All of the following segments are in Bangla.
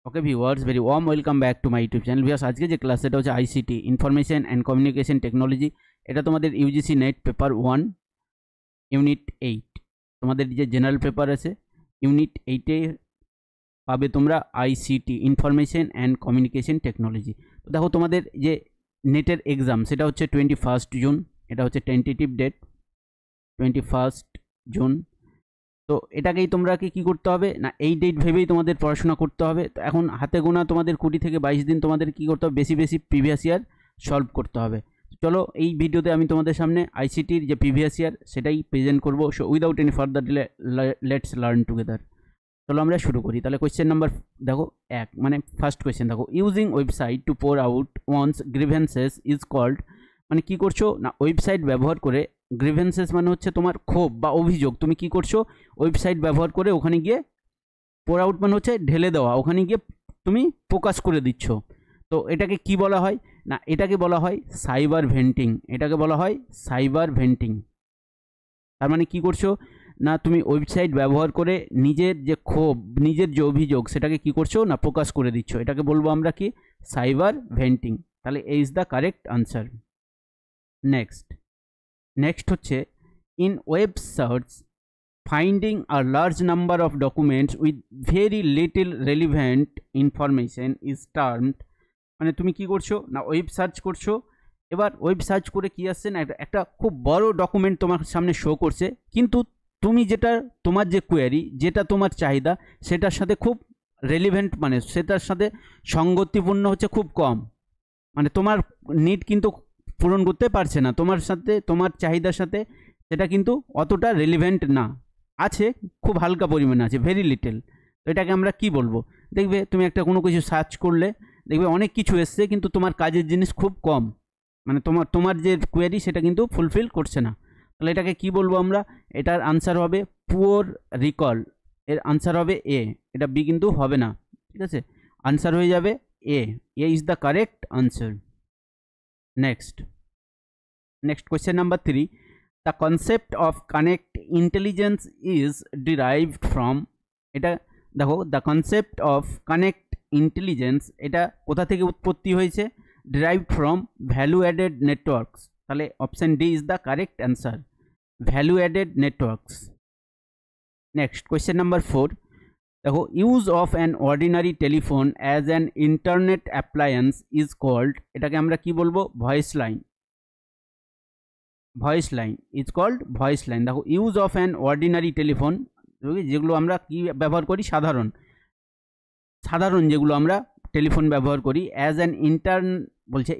Okay viewers, very warm welcome back to my YouTube channel. Viewers, আজকে যে ক্লাস সেটা হচ্ছে ICT, information and communication technology. এটা তোমাদের ইউজিসি নেট পেপার 1 ইউনিট 8, তোমাদের যে জেনারেল পেপার আছে ইউনিট 8-এ পাবে তোমরা ICT, information and communication technology. তো দেখো, তোমাদের যে নেটের এক্সাম সেটা হচ্ছে 21 জুন। এটা হচ্ছে টেন্টেটিভ ডেট 21 জুন। তো এটাকেই তোমরা কি করতে হবে না, এই ডেট ভেবেই তোমাদের পড়াশোনা করতে হবে। তো এখন হাতে গোনা তোমাদের 20 থেকে 22 দিন তোমাদের কি করতে হবে, বেশি প্রিভিয়াস ইয়ার সলভ করতে হবে। চলো, এই ভিডিওতে আমি তোমাদের সামনে আইসিটির যে প্রিভিয়াস ইয়ার সেটাই প্রেজেন্ট করবো। So without any further delay let's learn together. চলো আমরা শুরু করি। তাহলে কোয়েশ্চেন নাম্বার দেখো 1, মানে ফার্স্ট কোয়েশ্চেন দেখো, using website to pour out one's grievances is called. মানে কি করছো না, ওয়েবসাইট ব্যবহার করে, গ্রিভেন্সেস মানে হচ্ছে তোমার ক্ষোভ বা অভিযোগ, তুমি কি করছো ওয়েবসাইট ব্যবহার করে ওখানে গিয়ে, পোর আউট মানে হচ্ছে ঢেলে দেওয়া, ওখানে গিয়ে তুমি প্রকাশ করে দিচ্ছ। তো এটাকে কি বলা হয় না, এটাকে বলা হয় সাইবার ভেন্টিং। এটাকে বলা হয় সাইবার ভেন্টিং। তার মানে কি করছো না, তুমি ওয়েবসাইট ব্যবহার করে নিজের যে ক্ষোভ, নিজের যে অভিযোগ সেটাকে কি করছো না প্রকাশ করে দিচ্ছ। এটাকে বলবো আমরা কি, সাইবার ভেন্টিং। তাহলে এই is the correct answer. Next হচ্ছে, in web search finding a large number of documents with very little relevant information is termed। মানে তুমি কি করছো না, ওয়েব সার্চ করছো, এবার ওয়েব সার্চ করে কি আসছে না, একটা খুব বড় ডকুমেন্ট তোমার সামনে শো করছে, কিন্তু তুমি যেটা, তোমার যে কোয়ারি, যেটা তোমার চাহিদা সেটার সাথে খুব রেলিভেন্ট, মানে সেটার সাথে সঙ্গতিপূর্ণ হচ্ছে খুব কম, মানে তোমার নিড কিন্তু পূরণ করতে পারছে না, তোমার সাথে, তোমার চাহিদার সাথে সেটা কিন্তু অতটা রেলিভেন্ট না, আছে খুব হালকা পরিমাণে আছে, ভেরি লিটেল। তো এটাকে আমরা কি বলবো, দেখবে তুমি একটা কোনো কিছু সার্চ করলে দেখবে অনেক কিছু এসছে, কিন্তু তোমার কাজের জিনিস খুব কম, মানে তোমার যে কোয়েরি সেটা কিন্তু ফুলফিল করছে না। তাহলে এটাকে কি বলবো আমরা, এটার আনসার হবে পুয়ার রিকল। এর আনসার হবে এ, এটা বি কিন্তু হবে না, ঠিক আছে, আনসার হয়ে যাবে A. A is the correct answer. Next question number 3, the concept of connect intelligence is derived from। এটা দেখো, the concept of connect intelligence এটা কোথা থেকে উৎপত্তি হয়েছে, derived from value added networks। তাহলে option D is the correct answer, value added networks. Next question number 4, দেখো, use of an ordinary telephone as an internet appliance is called. এটাকে আমরা কি বলবো, voice line. Voice line is called voice line. দেখো, use of an ordinary telephone, যেগুলো আমরা কি ব্যবহার করি, সাধারণ যেগুলো আমরা টেলিফোন ব্যবহার করি, অ্যাজ অ্যান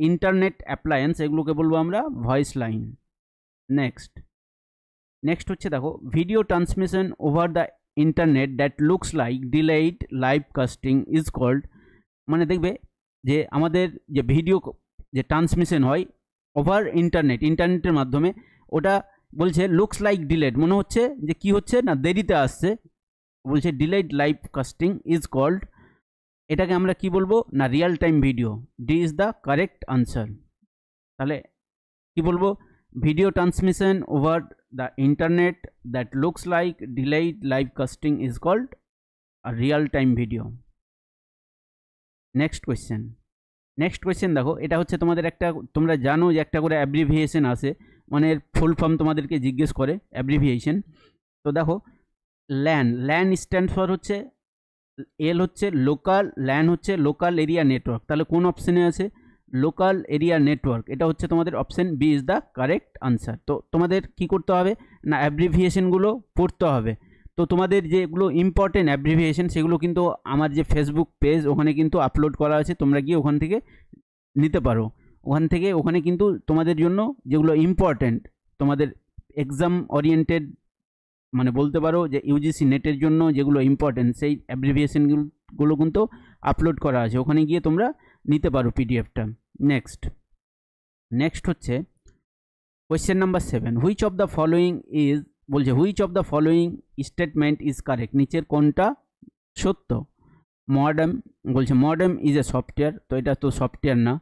ইন্টারনেট অ্যাপ্লায়েন্স, এগুলোকে বলবো আমরা ভয়েস লাইন। নেক্সট হচ্ছে দেখো, video transmission over the internet that looks like delayed live casting is called. মানে দেখবে যে আমাদের যে ভিডিও যে ট্রান্সমিশন হয় ওভার ইন্টারনেটের মাধ্যমে, ওটা বলছে লুকস লাইক ডিলেড, মনে হচ্ছে যে কি হচ্ছে না, দেরিতে আসছে, বলছে delayed live casting is called. এটাকে আমরা কি বলবো না, real time video. D is the correct answer. তাহলে কি বলবো, video transmission over the internet that looks like delayed live casting is called a real time video. Next question দেখো, এটা হচ্ছে তোমাদের একটা, তোমরা জানো যে একটা করে অ্যাব্রিভিয়েশন আছে, মানে এর ফুল ফর্ম তোমাদেরকে জিজ্ঞেস করে অ্যাব্রিভিয়েশন। তো দেখো, ল্যান স্ট্যান্ড ফর হচ্ছে, এল হচ্ছে লোকাল, ল্যান হচ্ছে লোকাল এরিয়া নেটওয়ার্ক। তাহলে কোন অপশানে আছে, লোকাল এরিয়া নেটওয়ার্ক, এটা হচ্ছে তোমাদের option B is the correct answer. তো তোমাদের কি করতে হবে না, অ্যাব্রিভিয়েশনগুলো পড়তে হবে। তো তোমাদের যেগুলো ইম্পর্টেন্ট অ্যাব্রিভিয়েশন সেগুলো কিন্তু আমার যে ফেসবুক পেজ, ওখানে কিন্তু আপলোড করা আছে, তোমরা গিয়ে ওখান থেকে নিতে পারো। ওখানে কিন্তু তোমাদের জন্য যেগুলো ইম্পর্টেন্ট, তোমাদের এক্সাম ওরিয়েন্টেড, মানে বলতে পারো যে ইউজিসি নেটের জন্য যেগুলো ইম্পর্টেন্ট, সেই অ্যাব্রিভিয়েশনগুলো কিন্তু আপলোড করা আছে, ওখানে গিয়ে তোমরা নিতে পারো পিডিএফটা। নেক্সট হচ্ছে question number 7, which of the following is, বলছে which of the following statement is correct, নিচের কোনটা সত্য। মডেম, বলছে মডেম ইজ এ সফটওয়্যার, তো এটা তো সফটওয়্যার না।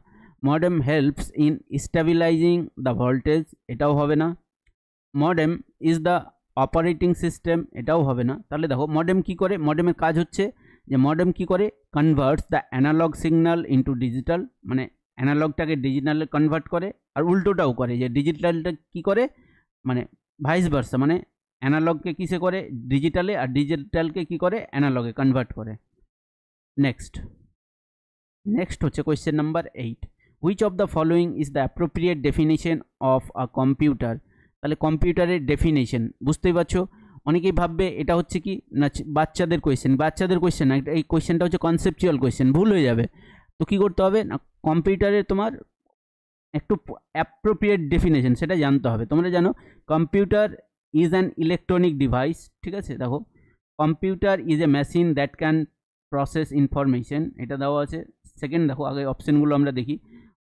Modem helps in stabilising the voltage, এটাও হবে না। Modem is the operating system, এটাও হবে না। তাহলে দেখো, মডেম কি করে, মডেমের কাজ হচ্ছে যে মডেম কি করে, converts the analog signal into digital, মানে অ্যানালগটাকে ডিজিটালে কনভার্ট করে, আর উল্টোটাও করে যে ডিজিটালটা কি করে, মানে ভাইস ভার্সা, মানে অ্যানালগকে কিসে করে, ডিজিটালে, আর ডিজিটালকে কি করে, অ্যানালগে কনভার্ট করে। নেক্সট হচ্ছে question number 8, which of the following is the appropriate definition of a computer. তাহলে কম্পিউটারের ডেফিনেশন বুঝতেই পারছো, অনেকেই ভাববে এটা হচ্ছে কি না বাচ্চাদের কোয়েশ্চেন না, এই কোয়েশ্চেনটা হচ্ছে কনসেপচুয়াল কোয়েশ্চেন, ভুল হয়ে যাবে। তো কি করতে হবে না, কম্পিউটারে তোমার একটু অ্যাপ্রোপ্রিয়েট ডেফিনেশন সেটা জানতে হবে। তোমরা জানো computer is an electronic device, ঠিক আছে। দেখো computer is a machine that can process information, এটা দেওয়া আছে। সেকেন্ড দেখো, আগে অপশানগুলো আমরা দেখি।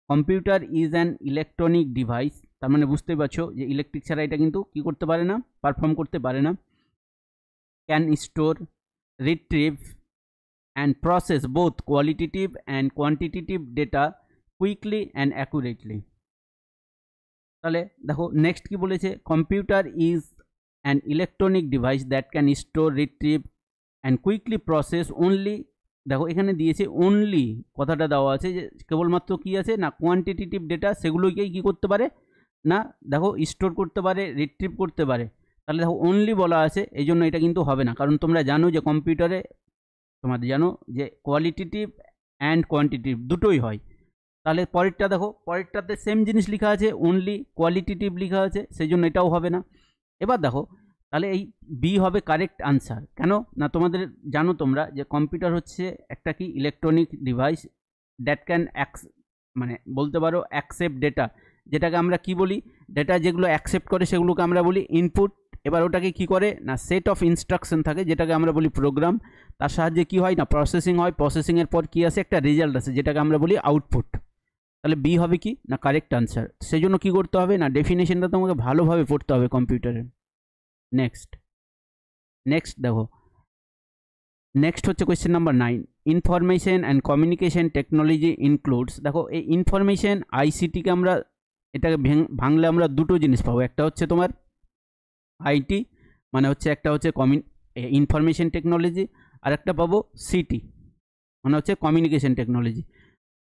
Computer is an electronic device, তার মানে বুঝতেই পারছো যে ইলেকট্রিক ছাড়া এটা কিন্তু কি করতে পারে না, পারফর্ম করতে পারে না। Can store, retrieve and process both qualitative and quantitative data quickly and accurately. তাহলে দেখো নেক্সট কি বলেছে, computer is an electronic device that can store, retrieve and quickly process only, দেখো এখানে দিয়েছে অনলি, কথাটা দেওয়া আছে যে কেবলমাত্র কি আছে না কোয়ান্টিটেটিভ ডেটা, সেগুলোকেই কি করতে পারে না, দেখো স্টোর করতে পারে, রিট্রিভ করতে পারে। তাহলে দেখো অনলি বলা আছে, এই জন্য এটা কিন্তু হবে না, কারণ তোমরা জানো যে কম্পিউটারে তোমাদের জানো যে কোয়ালিটেটিভ অ্যান্ড কোয়ান্টিটিভ দুটোই হয়। তাহলে পরেরটা দেখো, পরেরটাতে সেম জিনিস লেখা আছে, অনলি কোয়ালিটেটিভ লেখা আছে, সেই জন্য এটাও হবে না। এবার দেখো তাহলে এই বি হবে কারেক্ট আনসার। কেন না, তোমাদের জানো তোমরা যে কম্পিউটার হচ্ছে একটা কি ইলেকট্রনিক ডিভাইস দ্যাট ক্যান মানে বলতে পারো অ্যাকসেপ্ট ডেটা, যেটাকে আমরা কি বলি, ডেটা যেগুলো অ্যাকসেপ্ট করে সেগুলোকে আমরা বলি ইনপুট। এবার ওটাকে কি করে না সেট অফ ইনস্ট্রাকশন থাকে যেটাকে আমরা বলি প্রোগ্রাম, তার সাহায্যে কি হয় না প্রসেসিং হয়, প্রসেসিংয়ের পর কি আসে একটা রেজাল্ট আসে যেটাকে আমরা বলি আউটপুট। তাহলে বি হবে কি না কারেক্ট আনসার। সেই জন্য কী করতে হবে না ডেফিনেশনটা তোমাকে ভালোভাবে পড়তে হবে কম্পিউটারে। নেক্সট দেখো, নেক্সট হচ্ছে question number 9, information and communication technology includes. দেখো এই ইনফরমেশন আইসিটিকে আমরা এটাকে ভাঙলে আমরা দুটো জিনিস পাবো, একটা হচ্ছে তোমার আইটি মানে হচ্ছে একটা হচ্ছে ইনফরমেশন টেকনোলজি, আর একটা পাবো সিটি মানে হচ্ছে কমিউনিকেশন টেকনোলজি।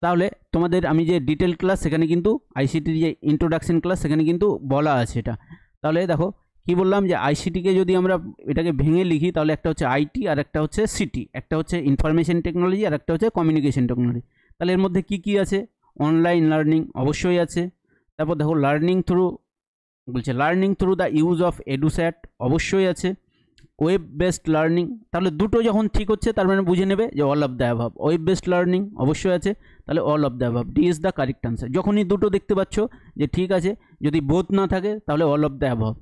তাহলে তোমাদের আমি যে ডিটেল ক্লাস সেখানে কিন্তু আইসিটির যে ইন্ট্রোডাকশন ক্লাস সেখানে কিন্তু বলা আছে এটা। তাহলে দেখো কি বললাম যে আইসিটিকে যদি আমরা এটাকে ভেঙে লিখি তাহলে একটা হচ্ছে আইটি আর একটা হচ্ছে সিটি, একটা হচ্ছে ইনফরমেশন টেকনোলজি আর একটা হচ্ছে কমিউনিকেশন টেকনোলজি। তাহলে এর মধ্যে কি কি আছে, অনলাইন লার্নিং অবশ্যই আছে, তারপর দেখো লার্নিং থ্রু বলছে learning through the use of EDUSAT অবশ্যই আছে, ওয়েব বেসড লার্নিং, তাহলে দুটো যখন ঠিক হচ্ছে তার মানে বুঝে নেবে যে all of the above. Web based learning অবশ্যই আছে, তাহলে all of the above, D is the correct answer. যখনই দুটো দেখতে পাচ্ছ যে ঠিক আছে, যদি বোথ না থাকে তাহলে অল অফ দ্য অ্যাভাব,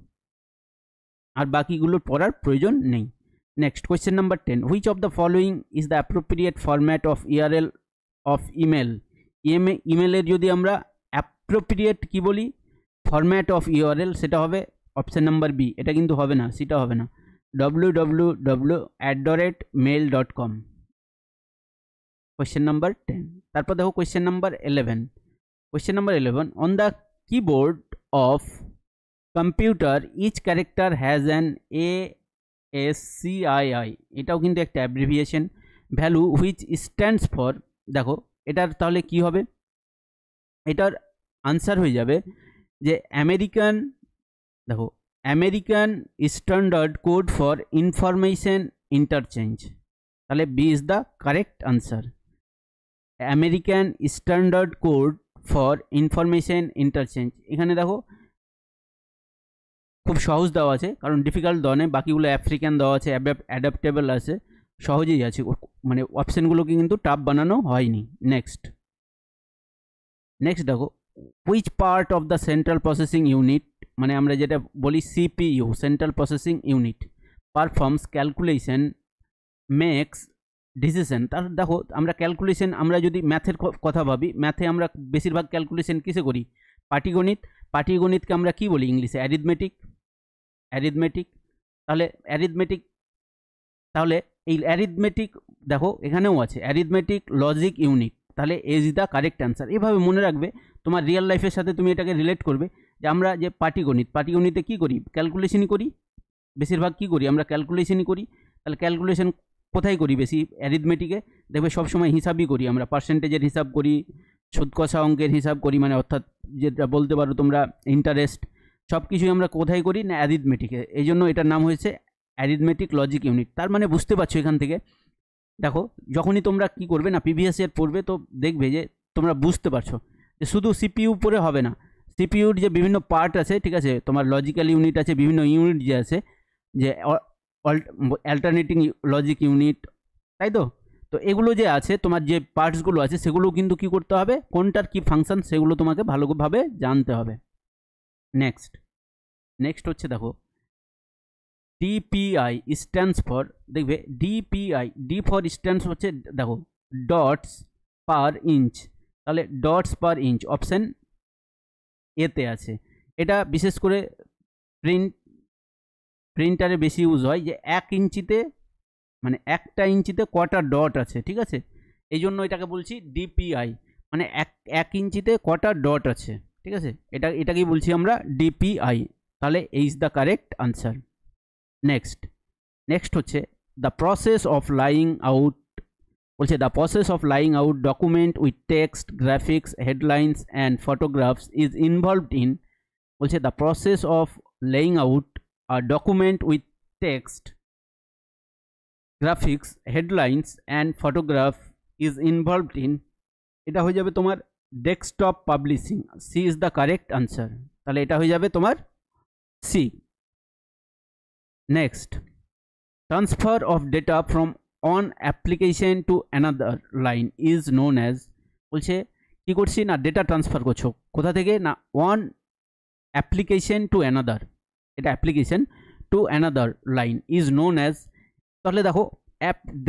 আর বাকিগুলো পড়ার প্রয়োজন নেই। Next question number 10, which of the following is the appropriate format of URL of email. ইমেলের যদি আমরা অ্যাপ্রোপ্রিয়েট কি বলি ফরম্যাট অফ ইউআরএল, সেটা হবে অপশান নাম্বার বি, এটা কিন্তু হবে না, সেটা হবে না www@mail.com। Question number 10। তারপর দেখো question number 11, question number 11, on the keyboard of computer each character has an ASCII, এটাও কিন্তু একটা abbreviation, value which stands for. দেখো এটার তাহলে কি হবে, এটার আনসার হয়ে যাবে যে আমেরিকান, দেখো American standard code for information interchange, তাহলে B is the correct answer. American standard code for information interchange, এখানে দেখো খুব সহজ দেওয়া আছে, কারণ ডিফিকাল্ট দেওয়া নেই, বাকিগুলো আফ্রিকান দেওয়া আছে, অ্যাডাপ্টেবল আছে, সহজেই আছে, মানে অপশানগুলোকে কিন্তু টাফ বানানো হয়নি। নেক্সট দেখো, which part of the central processing unit, মানে আমরা যেটা বলি CPU central processing unit, performs calculation makes decision. তার দেখো আমরা ক্যালকুলেশন, আমরা যদি ম্যাথের কথা ভাবি, ম্যাথে আমরা বেশিরভাগ ক্যালকুলেশন কিসে করি, পাটিগণিত, পাটিগণিতকে আমরা কি বলি ইংলিশে অ্যারিথমেটিক, তাহলে অ্যারিথমেটিক, তাহলে এই অ্যারিথমেটিক দেখো এখানেও আছে অ্যারিথমেটিক লজিক ইউনিট, তাহলে A is the correct answer. এভাবে মনে রাখবে, তোমার রিয়েল লাইফের সাথে তুমি এটাকে রিলেট করবে যে আমরা যে পাটিগণিতে কী করি, ক্যালকুলেশনই করি, বেশিরভাগ কী করি আমরা ক্যালকুলেশনই করি, তাহলে ক্যালকুলেশন কোথায় করি বেশি? অ্যারিথমেটিকে দেখবে সবসময় হিসাবই করি আমরা, পার্সেন্টেজের হিসাব করি, সুদ কষা অঙ্কের হিসাব করি, মানে অর্থাৎ যেটা বলতে পারো তোমরা ইন্টারেস্ট, সব কিছুই আমরা কোথায় করি না অ্যারিথমেটিকে। এই জন্য এটার নাম হয়েছে অ্যারিথমেটিক লজিক ইউনিট। তার মানে বুঝতে পারছো এখান থেকে, দেখো যখনই তোমরা কি করবে না প্রিভিয়াস ইয়ার পড়বে তো দেখবে যে তোমরা বুঝতে পারছো যে শুধু সিপিইউ পড়ে হবে না, সিপিইউর যে বিভিন্ন পার্ট আছে, ঠিক আছে, তোমার লজিক্যাল ইউনিট আছে, বিভিন্ন ইউনিট যে আছে, যে অল্টারনেটিং লজিক ইউনিট, তাই তো? তো এগুলো যে আছে তোমার যে পার্টসগুলো আছে সেগুলো কিন্তু কি করতে হবে, কোনটার কি ফাংশন সেগুলো তোমাকে ভালোভাবে জানতে হবে। নেক্সট হচ্ছে দেখো ডিপিআই স্ট্যান্ডস ফর, দেখবে ডিপিআই, ডি ফর স্ট্যান্ডস হচ্ছে দেখো ডটস পার ইঞ্চ, তাহলে ডটস পার ইঞ্চ অপশান এতে আছে। এটা বিশেষ করে প্রিন্টারে বেশি ইউজ হয়, যে 1 ইঞ্চিতে মানে একটা ইঞ্চিতে কটা ডট আছে, ঠিক আছে, এই জন্য এটাকে বলছি ডিপিআই, মানে এক ইঞ্চিতে কটা ডট আছে, ঠিক আছে, এটাকেই বলছি আমরা ডিপিআই। তাহলে এই is the correct answer. Next হচ্ছে the process of lying out, বলছে the process of lying out document with text, graphics, headlines and photographs is involved in, বলছে the process of laying out a document with text, graphics, headlines and photograph is involved in, এটা হয়ে যাবে তোমার desktop publishing. C is the correct answer. তাহলে এটা হয়ে যাবে তোমার C. Next, transfer of data from on application to another line is known as, বলছে কী করছি না ডেটা ট্রান্সফার করছো কোথা থেকে না ওয়ান অ্যাপ্লিকেশন টু অ্যানাদার, এটা application to another line is known as. তাহলে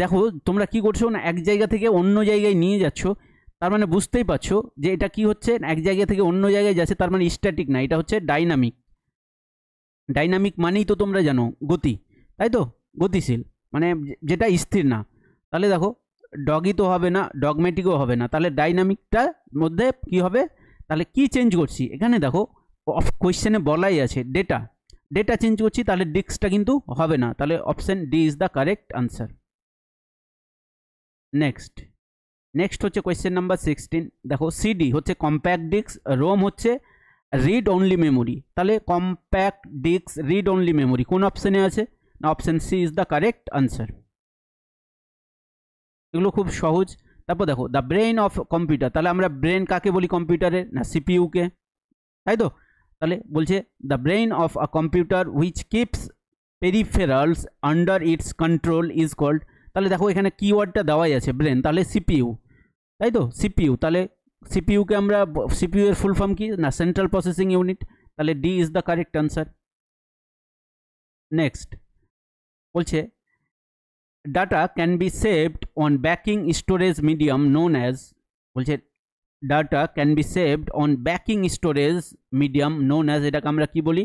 দেখো তোমরা কি করছো না এক জায়গা থেকে অন্য জায়গায় নিয়ে যাচ্ছ, তার মানে বুঝতেই পারছো যে এটা কি হচ্ছে, এক জায়গা থেকে অন্য জায়গায় যাচ্ছে, তার মানে স্ট্যাটিক না, এটা হচ্ছে ডাইনামিক। ডাইনামিক মানেই তো তোমরা জানো গতি, তাই তো, গতিশীল মানে যেটা স্থির না। তাহলে দেখো ডগই তো হবে না, ডগমেটিকও হবে না, তাহলে ডাইনামিকটার মধ্যে কি হবে, তাহলে কি চেঞ্জ করছি এখানে দেখো কোয়েশ্চেনে বলাই আছে ডেটা চেঞ্জ করছি, তাহলে ডিস্কটা কিন্তু হবে না, তাহলে option D is the correct answer. Next হচ্ছে কোয়েশ্চেন নাম্বার 16, দেখো সিডি হচ্ছে কম্প্যাক্ট ডিস্ক, রোম হচ্ছে রিড অনলি মেমোরি, তাহলে compact disc read only memory কোন অপশানে আছে না option C is the correct answer. এগুলো খুব সহজ। তারপর দেখো দ্য ব্রেন অফ কম্পিউটার, তাহলে আমরা ব্রেন কাকে বলি কম্পিউটারের না সিপিইউকে, তাই তো? তাহলে বলছে the brain of a computer which keeps peripherals under its control is called, তাহলে দেখো এখানে কিওয়ার্ডটা দেওয়াই আছে ব্রেন, তাহলে সিপিইউ, তাই তো সিপিইউ, তাহলে সিপিইউকে আমরা সিপিইউ এর ফুল ফর্ম কি না সেন্ট্রাল প্রসেসিং ইউনিট, তাহলে D is the correct answer. Next বলছে data can be saved on backing storage medium known as, বলছে data can be saved on backing storage medium known as, এটাকে আমরা কি বলি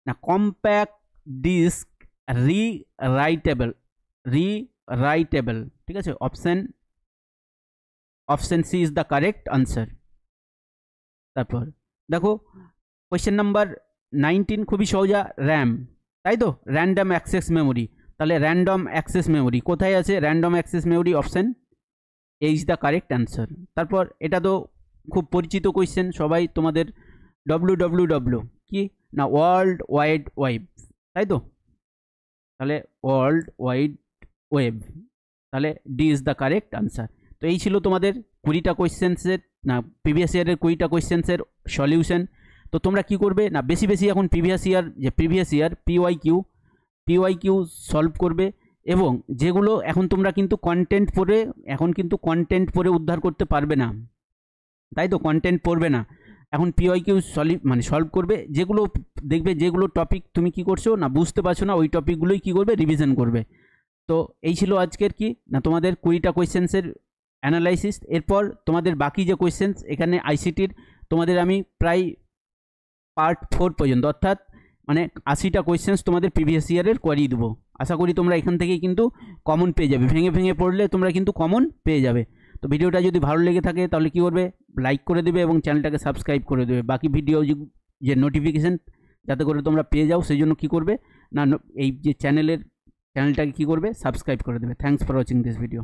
না কম্প্যাক্ট ডিস্ক রিরাইটেবল, ঠিক আছে, option C is the correct answer. তারপর দেখো কোয়েশ্চেন নাম্বার 19 খুবই সহজা, র্যাম, তাই তো, র্যান্ডম অ্যাক্সেস মেমোরি, তাহলে র্যান্ডম অ্যাক্সেস মেমোরি কোথায় আছে, random access memory option A is the correct answer. তারপর এটা তো খুব পরিচিত কোয়েশ্চেন, সবাই তোমাদের ডব্লিউ কি না ওয়ার্ল্ড ওয়াইড ওয়েব, তাই তো, তাহলে ওয়ার্ল্ড ওয়াইড ওয়েব, তাহলে D is the correct answer. তো এই ছিল তোমাদের 20টা কোয়েশ্চেন্সের না প্রিভিয়াস ইয়ারের 20টা কোয়েশ্চেন্সের সলিউশন। তো তোমরা কি করবে না বেশি এখন previous year P Y Q solve করবে, এবং যেগুলো এখন তোমরা কিন্তু কন্টেন্ট পড়ে উদ্ধার করতে পারবে না, তাই তো, কন্টেন্ট পড়বে না, এখন পিওয়াইকিউ সলভ করবে, যেগুলো দেখবে যেগুলো টপিক তুমি কি করছো না বুঝতে পারছো না ওই টপিকগুলোই কি করবে রিভিশন করবে। তো এই ছিল আজকের কি না তোমাদের 20টা কোয়েশ্চেন্সের অ্যানালাইসিস। এরপর তোমাদের বাকি যে কোয়েশ্চেন্স এখানে আইসিটির তোমাদের আমি প্রায় পার্ট 4 পর্যন্ত অর্থাৎ মানে 80টা কোয়েশ্চেন্স তোমাদের প্রিভিয়াস ইয়ারের করিয়ে দেবো। আশা করি তোমরা এখান থেকেই কিন্তু কমন পেয়ে যাবে, ভেঙে পড়লে তোমরা কিন্তু কমন পেয়ে যাবে। তো ভিডিওটা যদি ভালো লেগে থাকে তাহলে কি করবে, লাইক করে দেবে এবং চ্যানেলটাকে সাবস্ক্রাইব করে দেবে, বাকি ভিডিও যে নোটিফিকেশান যাতে করে তোমরা পেয়ে যাও সেই জন্য কী করবে না এই যে চ্যানেলের চ্যানেলটাকে কী করবে, সাবস্ক্রাইব করে দেবে। Thanks for watching this video.